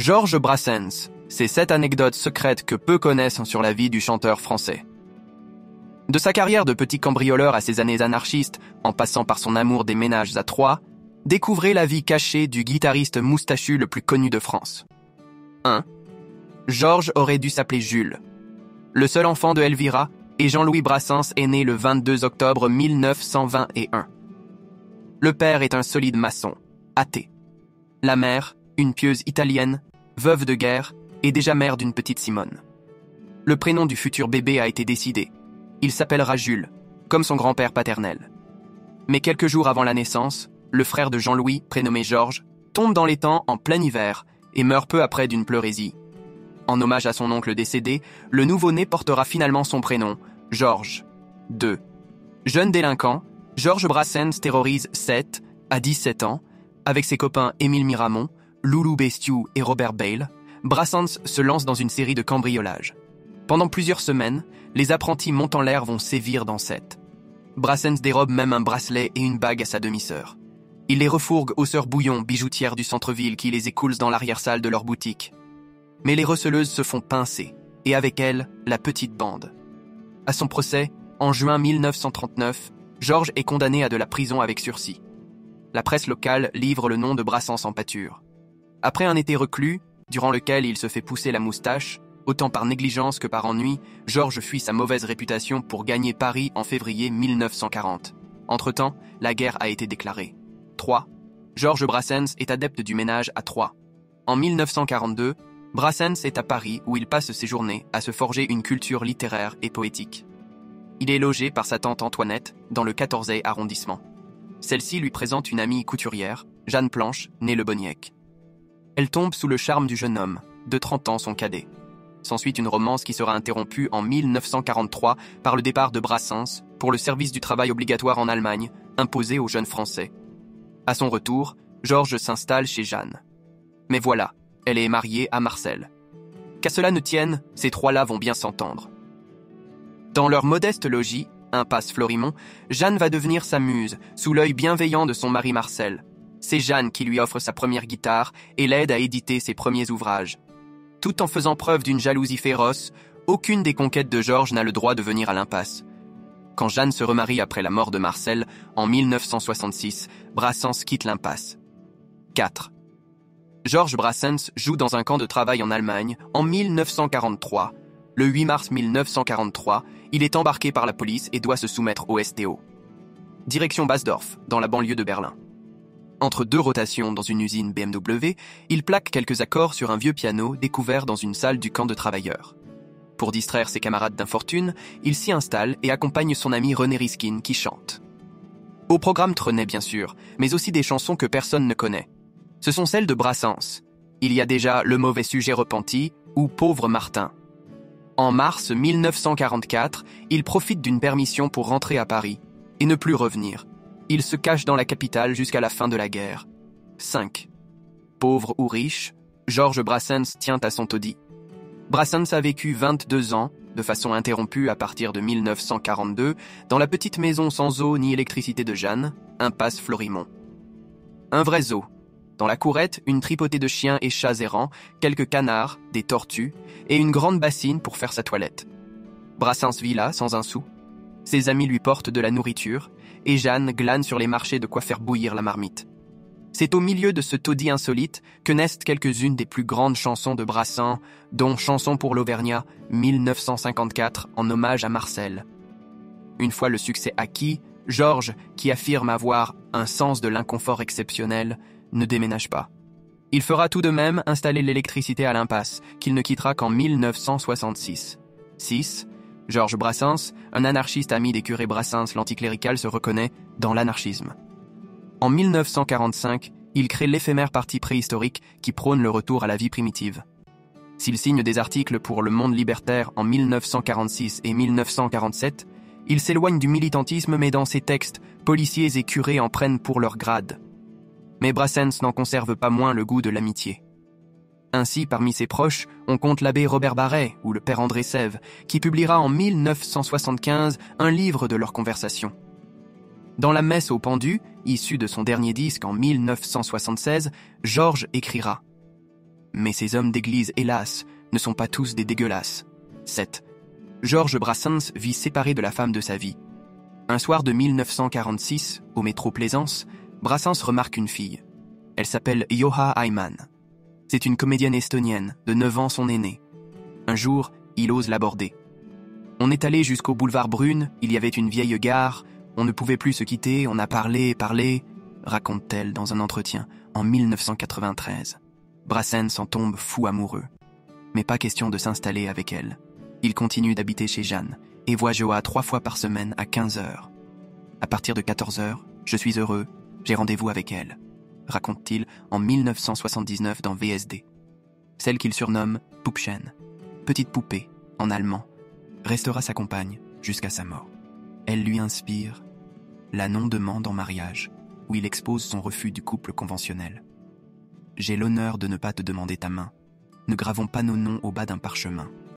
Georges Brassens, c'est 7 anecdotes secrètes que peu connaissent sur la vie du chanteur français. De sa carrière de petit cambrioleur à ses années anarchistes, en passant par son amour des ménages à Troyes, découvrez la vie cachée du guitariste moustachu le plus connu de France. 1. Georges aurait dû s'appeler Jules. Le seul enfant de Elvira, et Jean-Louis Brassens est né le 22 octobre 1921. Le père est un solide maçon, athée. La mère, une pieuse italienne, veuve de guerre, et déjà mère d'une petite Simone. Le prénom du futur bébé a été décidé. Il s'appellera Jules, comme son grand-père paternel. Mais quelques jours avant la naissance, le frère de Jean-Louis, prénommé Georges, tombe dans l'étang en plein hiver et meurt peu après d'une pleurésie. En hommage à son oncle décédé, le nouveau-né portera finalement son prénom, Georges. 2. Jeune délinquant, Georges Brassens terrorise 7 à 17 ans, avec ses copains Émile Miramont, Loulou Bestiou et Robert Bale. Brassens se lance dans une série de cambriolages. Pendant plusieurs semaines, les apprentis montent en l'air vont sévir dans 7. Brassens dérobe même un bracelet et une bague à sa demi-sœur. Il les refourgue aux sœurs Bouillon, bijoutières du centre-ville, qui les écoulent dans l'arrière-salle de leur boutique. Mais les receleuses se font pincer, et avec elles, la petite bande. À son procès, en juin 1939, Georges est condamné à de la prison avec sursis. La presse locale livre le nom de Brassens en pâture. Après un été reclus, durant lequel il se fait pousser la moustache, autant par négligence que par ennui, Georges fuit sa mauvaise réputation pour gagner Paris en février 1940. Entre-temps, la guerre a été déclarée. 3. Georges Brassens est adepte du ménage à Troyes. En 1942, Brassens est à Paris où il passe ses journées à se forger une culture littéraire et poétique. Il est logé par sa tante Antoinette dans le 14e arrondissement. Celle-ci lui présente une amie couturière, Jeanne Planche, née Le Boniec. Elle tombe sous le charme du jeune homme, de 30 ans son cadet. S'ensuit une romance qui sera interrompue en 1943 par le départ de Brassens pour le service du travail obligatoire en Allemagne, imposé aux jeunes Français. À son retour, Georges s'installe chez Jeanne. Mais voilà, elle est mariée à Marcel. Qu'à cela ne tienne, ces trois-là vont bien s'entendre. Dans leur modeste logis, impasse Florimont, Jeanne va devenir sa muse, sous l'œil bienveillant de son mari Marcel. C'est Jeanne qui lui offre sa première guitare et l'aide à éditer ses premiers ouvrages. Tout en faisant preuve d'une jalousie féroce, aucune des conquêtes de Georges n'a le droit de venir à l'impasse. Quand Jeanne se remarie après la mort de Marcel, en 1966, Brassens quitte l'impasse. 4. Georges Brassens joue dans un camp de travail en Allemagne en 1943. Le 8 mars 1943, il est embarqué par la police et doit se soumettre au STO. Direction Basdorf, dans la banlieue de Berlin. Entre deux rotations dans une usine BMW, il plaque quelques accords sur un vieux piano découvert dans une salle du camp de travailleurs. Pour distraire ses camarades d'infortune, il s'y installe et accompagne son ami René Riskin qui chante. Au programme Trenet bien sûr, mais aussi des chansons que personne ne connaît. Ce sont celles de Brassens. Il y a déjà Le mauvais sujet repenti ou Pauvre Martin. En mars 1944, il profite d'une permission pour rentrer à Paris et ne plus revenir. Il se cache dans la capitale jusqu'à la fin de la guerre. 5. Pauvre ou riche, Georges Brassens tient à son taudis. Brassens a vécu 22 ans, de façon interrompue à partir de 1942, dans la petite maison sans eau ni électricité de Jeanne, impasse Florimont. Un vrai zoo. Dans la courette, une tripotée de chiens et chats errants, quelques canards, des tortues et une grande bassine pour faire sa toilette. Brassens vit là, sans un sou. Ses amis lui portent de la nourriture et Jeanne glane sur les marchés de quoi faire bouillir la marmite. C'est au milieu de ce taudis insolite que naissent quelques-unes des plus grandes chansons de Brassens, dont Chanson pour l'Auvergnat, 1954, en hommage à Marcel. Une fois le succès acquis, Georges, qui affirme avoir un sens de l'inconfort exceptionnel, ne déménage pas. Il fera tout de même installer l'électricité à l'impasse, qu'il ne quittera qu'en 1966. 6. Georges Brassens, un anarchiste ami des curés Brassens l'anticlérical, se reconnaît dans l'anarchisme. En 1945, il crée l'éphémère parti préhistorique qui prône le retour à la vie primitive. S'il signe des articles pour Le Monde libertaire en 1946 et 1947, il s'éloigne du militantisme mais dans ses textes, policiers et curés en prennent pour leur grade. Mais Brassens n'en conserve pas moins le goût de l'amitié. Ainsi, parmi ses proches, on compte l'abbé Robert Barret ou le père André Sève, qui publiera en 1975 un livre de leurs conversations. Dans la messe au pendu, issue de son dernier disque en 1976, Georges écrira Mais ces hommes d'église, hélas, ne sont pas tous des dégueulasses. 7. Georges Brassens vit séparé de la femme de sa vie. Un soir de 1946, au métro Plaisance, Brassens remarque une fille. Elle s'appelle Juha Aiman. C'est une comédienne estonienne, de 9 ans son aînée. Un jour, il ose l'aborder. On est allé jusqu'au boulevard Brune, il y avait une vieille gare, on ne pouvait plus se quitter, on a parlé, raconte-t-elle dans un entretien en 1993. Brassens en tombe fou amoureux. Mais pas question de s'installer avec elle. Il continue d'habiter chez Jeanne et voit Juha 3 fois par semaine à 15h. À partir de 14h, je suis heureux, j'ai rendez-vous avec elle, raconte-t-il en 1979 dans VSD. Celle qu'il surnomme Pupchen, petite poupée, en allemand, restera sa compagne jusqu'à sa mort. Elle lui inspire la non-demande en mariage, où il expose son refus du couple conventionnel. J'ai l'honneur de ne pas te demander ta main. Ne gravons pas nos noms au bas d'un parchemin.